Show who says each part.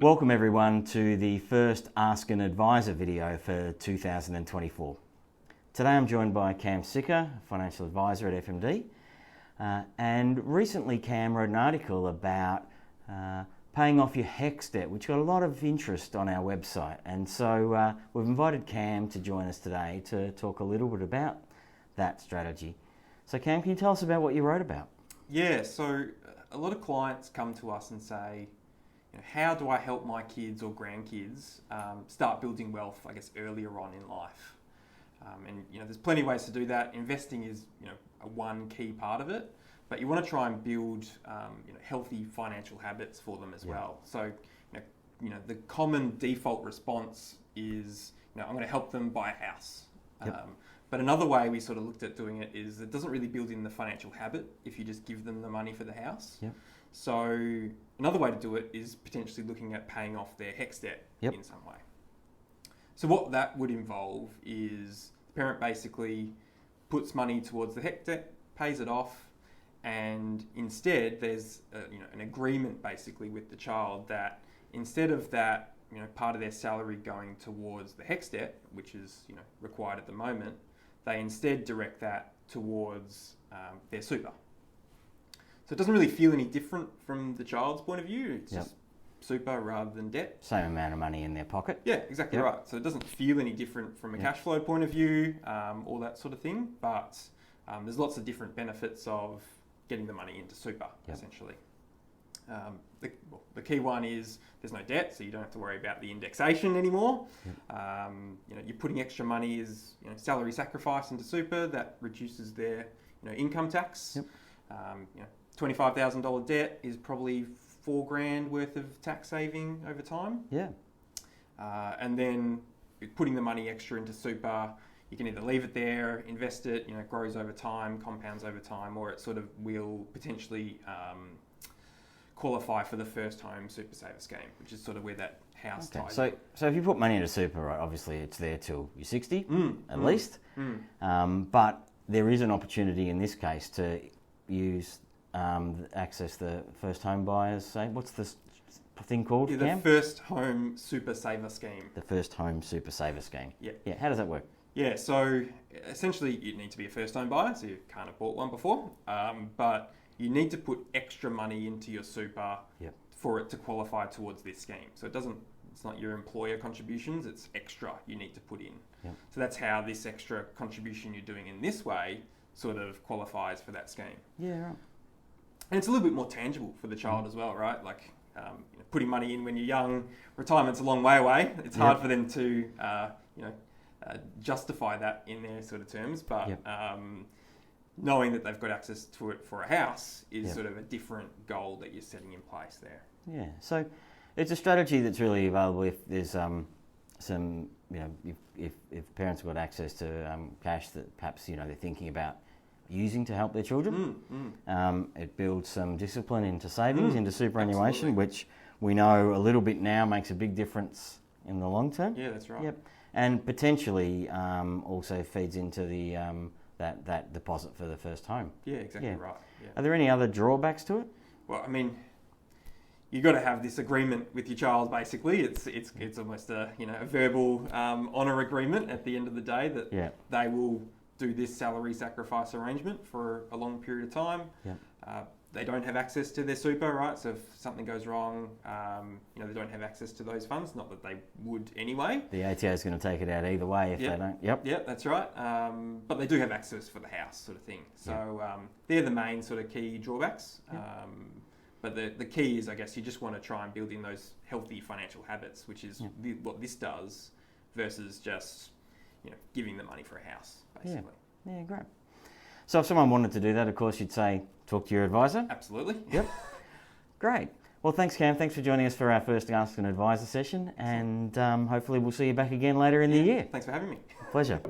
Speaker 1: Welcome everyone to the first Ask an Advisor video for 2024. Today I'm joined by Cam Sicker, financial advisor at FMD, and recently Cam wrote an article about paying off your HECS debt, which got a lot of interest on our website, and so we've invited Cam to join us today to talk a little bit about that strategy. So Cam, can you tell us about what you wrote about?
Speaker 2: Yeah, so a lot of clients come to us and say, how do I help my kids or grandkids start building wealth, I guess, earlier on in life? And there's plenty of ways to do that. Investing is, one key part of it, but you want to try and build, healthy financial habits for them as well. So, the common default response is, I'm going to help them buy a house. But another way we sort of looked at doing it is it doesn't really build in the financial habit if you just give them the money for the house. So another way to do it is potentially looking at paying off their HECS debt in some way. So what that would involve is the parent basically puts money towards the HECS debt, pays it off, and instead there's an agreement basically with the child that instead of that part of their salary going towards the HECS debt, which is required at the moment, they instead direct that towards their super. So it doesn't really feel any different from the child's point of view. It's just super rather than debt.
Speaker 1: Same amount of money in their pocket.
Speaker 2: Yeah, exactly right. So it doesn't feel any different from a cash flow point of view, all that sort of thing. But there's lots of different benefits of getting the money into super, essentially. The key one is there's no debt, so you don't have to worry about the indexation anymore. You're putting extra money as salary sacrifice into super that reduces their income tax. $25,000 debt is probably $4,000 worth of tax saving over time. And then putting the money extra into super, you can either leave it there, invest it, it grows over time, compounds over time, or it sort of will potentially qualify for the first home super saver scheme, which is sort of where that house ties in.
Speaker 1: So if you put money into super, right, obviously it's there till you're 60 at least. But there is an opportunity in this case to use access the first home buyers. Say, what's this thing called?
Speaker 2: The first home super saver scheme.
Speaker 1: The first home super saver scheme. Yeah. How does that work?
Speaker 2: Yeah. So essentially, you need to be a first home buyer, so you can't have bought one before. But you need to put extra money into your super for it to qualify towards this scheme. So it's not your employer contributions, it's extra you need to put in. So that's how this extra contribution you're doing in this way sort of qualifies for that scheme. And it's a little bit more tangible for the child as well, right? Like putting money in when you're young, retirement's a long way away. It's hard for them to justify that in their sort of terms, but knowing that they've got access to it for a house is sort of a different goal that you're setting in place there. Yeah,
Speaker 1: so it's a strategy that's really available if there's some, if parents have got access to cash that perhaps, they're thinking about using to help their children. It builds some discipline into savings, into superannuation, which we know a little bit now makes a big difference in the long term.
Speaker 2: Yeah, that's right.
Speaker 1: And potentially also feeds into the that deposit for the first home.
Speaker 2: Yeah, exactly right.
Speaker 1: Are there any other drawbacks to it?
Speaker 2: Well, I mean, you got to have this agreement with your child. Basically, it's almost a a verbal honour agreement at the end of the day that they will do this salary sacrifice arrangement for a long period of time. They don't have access to their super, right? So if something goes wrong, they don't have access to those funds. Not that they would anyway.
Speaker 1: The ATO is going to take it out either way if they don't.
Speaker 2: Yep, that's right. But they do have access for the house, sort of thing. So they're the main sort of key drawbacks. But the key is, I guess, you just want to try and build in those healthy financial habits, which is what this does, versus just giving the money for a house, basically.
Speaker 1: Yeah, great. So if someone wanted to do that, of course, you'd say, talk to your advisor?
Speaker 2: Absolutely.
Speaker 1: Great. Well, thanks, Cam. Thanks for joining us for our first Ask an Advisor session, and hopefully we'll see you back again later in the year.
Speaker 2: Thanks for having me.
Speaker 1: Pleasure.